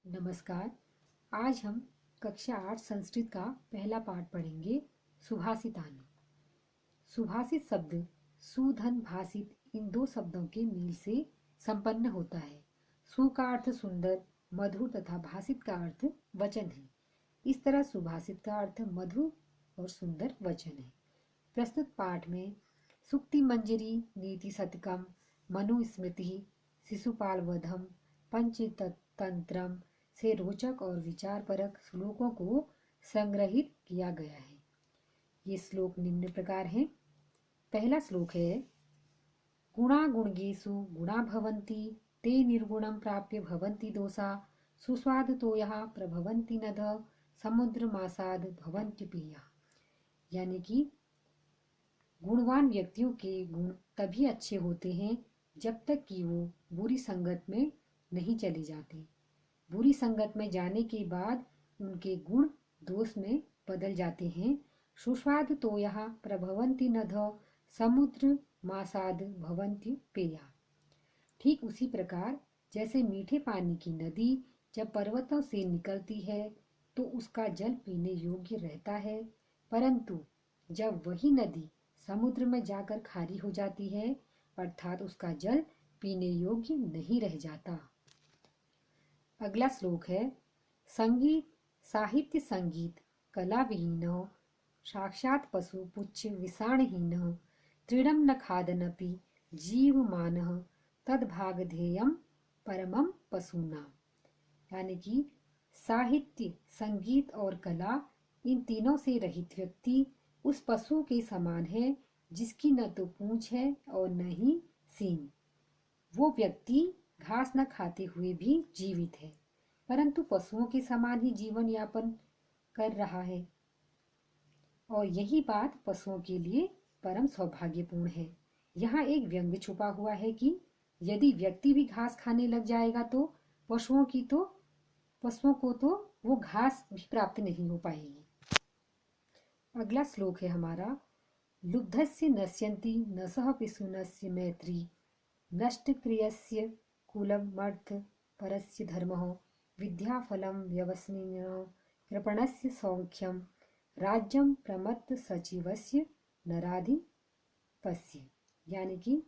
नमस्कार। आज हम कक्षा 8 संस्कृत का पहला पाठ पढ़ेंगे। सुभाषितानि। सुभाषित शब्द सु धन भाषित इन दो शब्दों के मेल से संपन्न होता है। सु का अर्थ सुंदर, मधुर तथा भाषित का अर्थ वचन है। इस तरह सुभाषित का अर्थ मधुर और सुंदर वचन है। प्रस्तुत पाठ में सुक्ति मंजरी, नीति शतकम, मनुस्मृति, शिशुपाल वधम, पंचतंत्रम से रोचक और विचारपरक श्लोकों को संग्रहित किया गया है। ये श्लोक निम्न प्रकार हैं। पहला श्लोक है, गुणा गुणगेषु गुणा भवन्ति ते निर्गुणं प्राप्य भवन्ति दोषा सुस्वादुतोयः प्रभवन्ति नद समुद्रमासाद भवन्ति पेया। यानी कि गुणवान व्यक्तियों के गुण तभी अच्छे होते हैं जब तक कि वो बुरी संगत में नहीं चले जाते। बुरी संगत में जाने के बाद उनके गुण दोष में बदल जाते हैं। सुस्वाद तो यहाँ प्रभवंती नद समुद्र मासाद भवंती पेया। ठीक उसी प्रकार जैसे मीठे पानी की नदी जब पर्वतों से निकलती है तो उसका जल पीने योग्य रहता है, परंतु जब वही नदी समुद्र में जाकर खारी हो जाती है अर्थात उसका जल पीने योग्य नहीं रह जाता। अगला श्लोक है, संगीत साहित्य संगीत कला विहीन साक्षात पशु पुच्छ विषाणहीन तृणम न खादनपि जीवमान तद्भागधेयम परमम पशूनाम। यानी कि साहित्य, संगीत और कला इन तीनों से रहित व्यक्ति उस पशु के समान है जिसकी न तो पूंछ है और न ही सींग। वो व्यक्ति घास न खाते हुए भी जीवित है, परंतु पशुओं के समान ही जीवन यापन कर रहा है, और यही बात पशुओं के लिए परम सौभाग्यपूर्ण है। यहाँ एक व्यंग्य छुपा हुआ है कि यदि व्यक्ति भी घास खाने लग जाएगा तो पशुओं को तो वो घास भी प्राप्त नहीं हो पाएगी। अगला श्लोक है हमारा, लुब्धस्य नश्यन्ति न सह पिशुनस्य मैत्री नष्ट क्रियस्य कुलमर्थ परस्य धर्मः विद्याफलं व्यवस्मिन् कृपणस्य सौख्यम राज्यम प्रमत्त सचिवस्य नराधिपस्य। यानी कि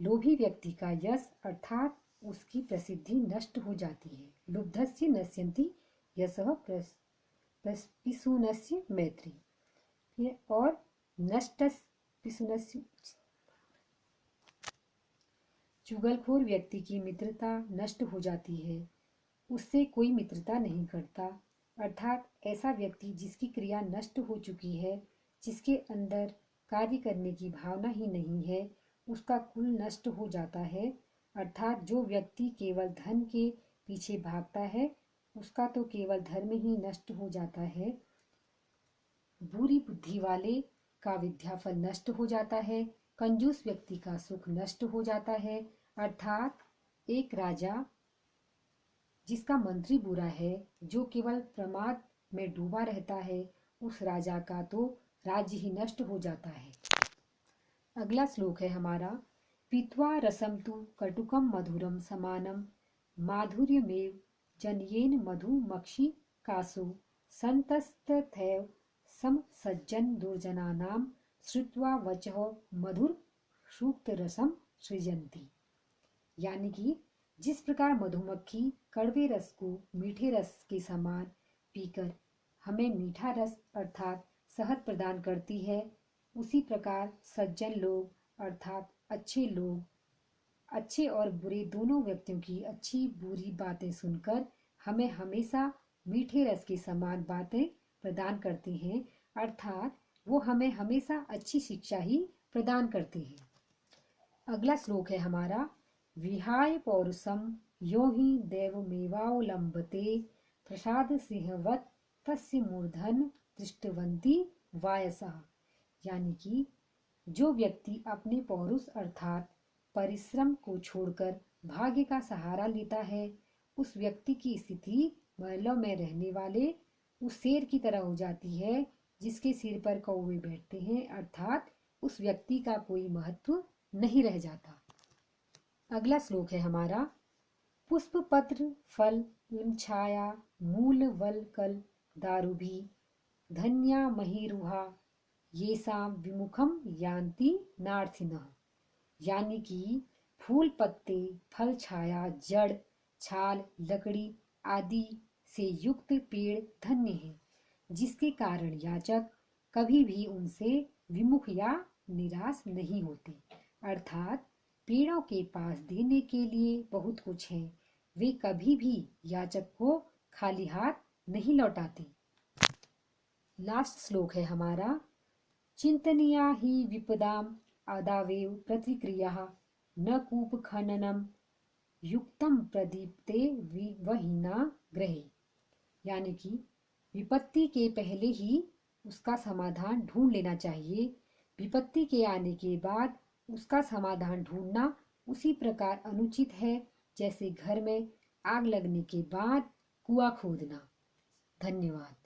लोभी व्यक्ति का यश अर्थात उसकी प्रसिद्धि नष्ट हो जाती है। लुब्धस्य नश्यन्ति यशः पिशुनस्य मैत्री और नष्ट पिशुनस्य। चुगलखोर व्यक्ति की मित्रता नष्ट हो जाती है, उससे कोई मित्रता नहीं करता। अर्थात ऐसा व्यक्ति जिसकी क्रिया नष्ट हो चुकी है, जिसके अंदर कार्य करने की भावना ही नहीं है, उसका कुल नष्ट हो जाता है। अर्थात जो व्यक्ति केवल धन के पीछे भागता है उसका तो केवल धर्म ही नष्ट हो जाता है। बुरी बुद्धि वाले का विद्याफल नष्ट हो जाता है। कंजूस व्यक्ति का सुख नष्ट हो जाता है। अर्थात एक राजा जिसका मंत्री बुरा है, जो केवल प्रमाद में डूबा रहता है, उस राजा का तो राज्य ही नष्ट हो जाता है। अगला श्लोक है हमारा, पीत्वा रसम तु कटुकम मधुरम समानम माधुर्यमेव जनयेन मधुमक्षी कासु संतस्तथैव सम सज्जन दुर्जनानां श्रुत्वा वचः मधुर सूक्त रसम सृजन्ति। यानी कि जिस प्रकार मधुमक्खी कड़वे रस को मीठे रस के समान पीकर हमें मीठा रस अर्थात शहद प्रदान करती है, उसी प्रकार सज्जन लोग अर्थात अच्छे लोग अच्छे और बुरे दोनों व्यक्तियों की अच्छी बुरी बातें सुनकर हमें हमेशा मीठे रस के समान बातें प्रदान करते हैं। अर्थात वो हमें हमेशा अच्छी शिक्षा ही प्रदान करते हैं। अगला श्लोक है हमारा, विहाय पौरुषम यो हि देवमेवावलंबते प्रसाद सिंहवत तस्य मूर्धन दृष्टवंती वायसः। यानी कि जो व्यक्ति अपने पौरुष अर्थात परिश्रम को छोड़कर भाग्य का सहारा लेता है, उस व्यक्ति की स्थिति महलों में रहने वाले उस शेर की तरह हो जाती है जिसके सिर पर कौवे बैठते हैं। अर्थात उस व्यक्ति का कोई महत्व नहीं रह जाता। अगला श्लोक है हमारा, पुष्प पत्र फल छाया मूल वल कल दारुभी धन्या महिरुहा येषां विमुखम यान्ति नार्थिनः। यानी कि फूल पत्ते फल छाया जड़ छाल लकड़ी आदि से युक्त पेड़ धन्य है, जिसके कारण याचक कभी भी उनसे विमुख या निराश नहीं होते। अर्थात पेड़ों के पास देने के लिए बहुत कुछ है, वे कभी भी याचक को खाली हाथ नहीं लौटाते। लास्ट श्लोक है हमारा। चिंतनीया ही विपदाम आदावेव प्रतिक्रिया न कूप खननम युक्तम प्रदीप्ते वहीना ग्रहे। यानी कि विपत्ति के पहले ही उसका समाधान ढूंढ लेना चाहिए, विपत्ति के आने के बाद उसका समाधान ढूंढना उसी प्रकार अनुचित है जैसे घर में आग लगने के बाद कुआं खोदना। धन्यवाद।